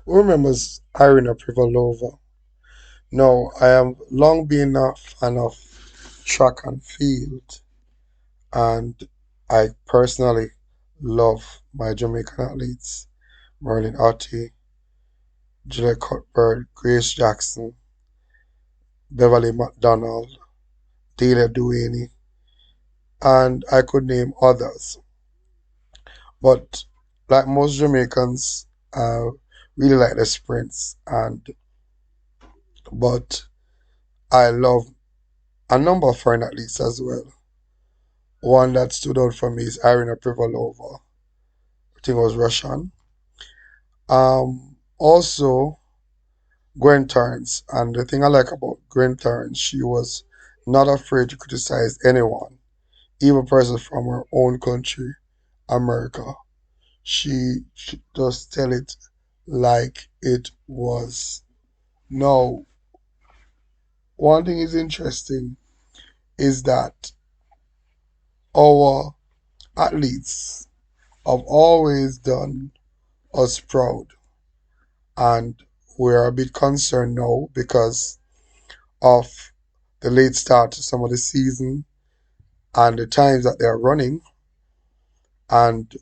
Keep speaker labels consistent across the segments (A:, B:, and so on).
A: Who remembers Irina Privalova? No, I have long been a fan of track and field, and I personally love my Jamaican athletes: Merlin Ottey, Julia Cuthbert, Grace Jackson, Beverly McDonald, Delia Duaney, and I could name others. But like most Jamaicans, I really like the sprints, and but I love a number of foreign athletes as well. One that stood out for me is Irina Privalova. I think it was Russian. Also Gwen Torrance, and the thing I like about Gwen Torrance, she was not afraid to criticize anyone, even a person from her own country, America. She just tell it like it was. Now, one thing is interesting is that our athletes have always done us proud, and we're a bit concerned now because of the late start to some of the season and the times that they're running, and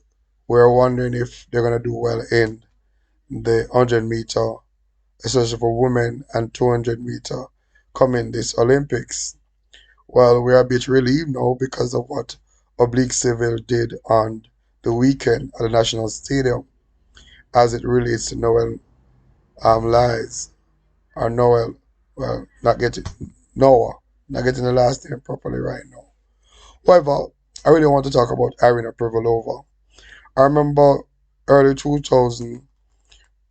A: we're wondering if they're going to do well in the 100-meter, especially for women, and 200-meter coming this Olympics. Well, we're a bit relieved now because of what Oblique Civil did on the weekend at the National Stadium as it relates to Noel Lies, or Noel, well, not getting, Noah, not getting the last name properly right now. However, I really want to talk about Irina Privalova. I remember early 2000,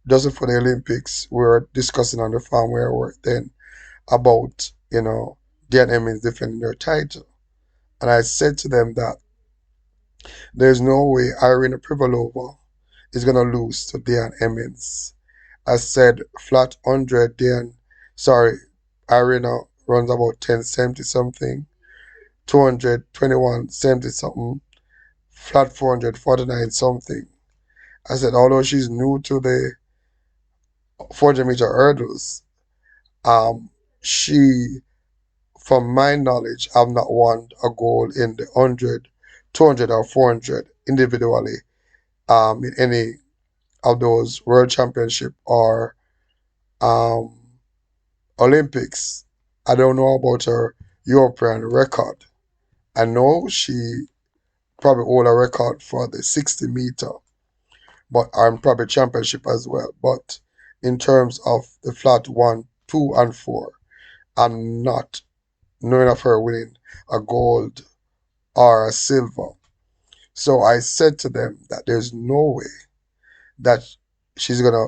A: just before the Olympics, we were discussing on the farm where I worked then about, Dan Emmons defending their title. And I said to them that there's no way Irina Privalova is going to lose to Dan Emmons. I said flat 100, sorry, Irina runs about 1070 something, 221.70 something, flat 449 something. I said, although she's new to the 400-meter hurdles, um, she, from my knowledge, have not won a gold in the 100, 200, or 400 individually in any of those World Championship or um, Olympics. I don't know about her European record. I know she probably hold a record for the 60-meter, but I'm probably championship as well. But in terms of the flat one, two, and four, I'm not knowing of her winning a gold or a silver. So I said to them that there's no way that she's gonna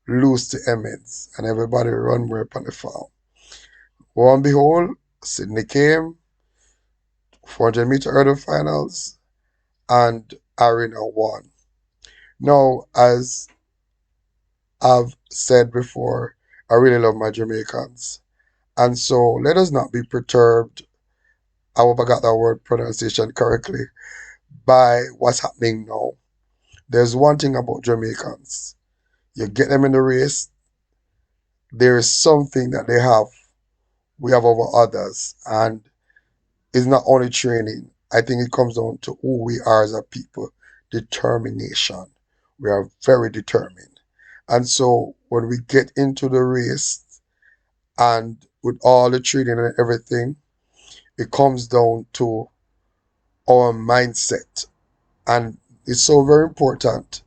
A: lose to Emmons, and everybody run way upon the farm. Lo and behold, Sydney came, 400-meter hurdle finals, and Arena won. Now, as I've said before, I really love my Jamaicans. And so let us not be perturbed, I hope I got that word pronunciation correctly, by what's happening now. There's one thing about Jamaicans. You get them in the race, there is something that we have over others. And it's not only training. I think it comes down to who we are as a people. Determination. We are very determined. And so when we get into the race and with all the training and everything, it comes down to our mindset. And it's so very important,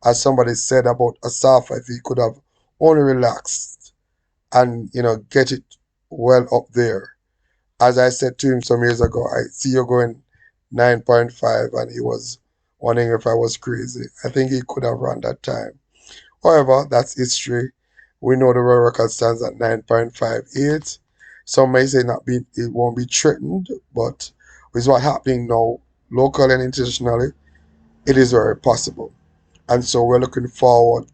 A: as somebody said about Asafa, if he could have only relaxed and, get it well up there. As I said to him some years ago, I see you going 9.5, and he was wondering if I was crazy. I think he could have run that time. However, that's history. We know the world record stands at 9.58. Some may say it won't be threatened, but with what's happening now, locally and internationally, it is very possible. And so we're looking forward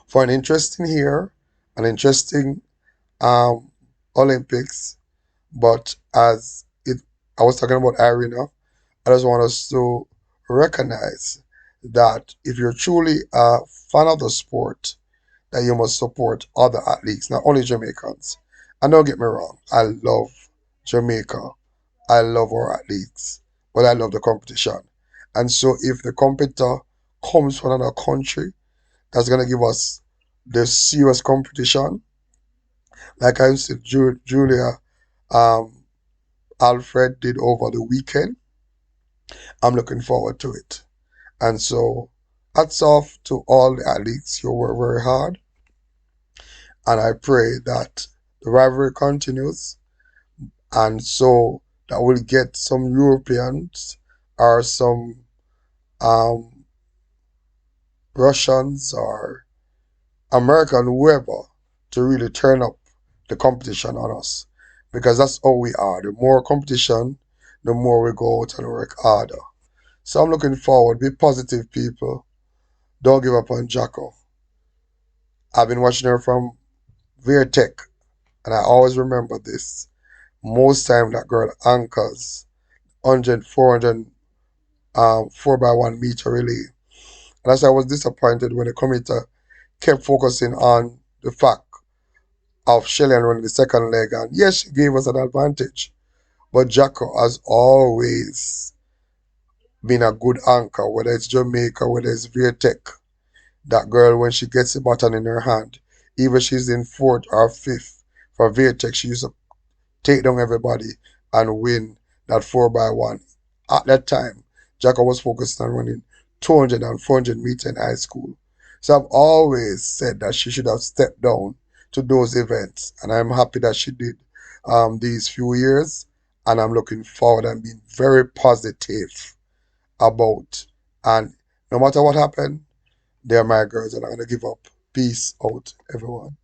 A: for an interesting year, an interesting um, Olympics. But I was talking about Irina, I just want us to recognize that if you're truly a fan of the sport, that you must support other athletes, not only Jamaicans. And don't get me wrong, I love Jamaica. I love our athletes, but I love the competition. And so if the competitor comes from another country, that's gonna give us the serious competition. Like I said, Julia um, Alfred did over the weekend. I'm looking forward to it. And so, hats off to all the athletes. You work very hard. And I pray that the rivalry continues. And so that we'll get some Europeans or some um, Russians or American, whoever, to really turn up the competition on us. Because that's how we are. The more competition, the more we go out and work harder. So I'm looking forward. Be positive, people. Don't give up on Jacko. I've been watching her from Tech, and I always remember this. Most time that girl anchors 100, 400, 4x1 meter relay. And that's why I was disappointed when the committee kept focusing on the fact of Shelley running the second leg. And yes, she gave us an advantage. But Jacko has always been a good anchor, whether it's Jamaica, whether it's Tech. That girl, when she gets the baton in her hand, even she's in fourth or fifth for Tech, she used to take down everybody and win that 4x1. At that time, Jacko was focused on running 200 and 400 meters in high school. So I've always said that she should have stepped down to those events, and I'm happy that she did these few years, and I'm looking forward and being very positive about. And no matter what happened, they're my girls, and I'm gonna give up. Peace out, everyone.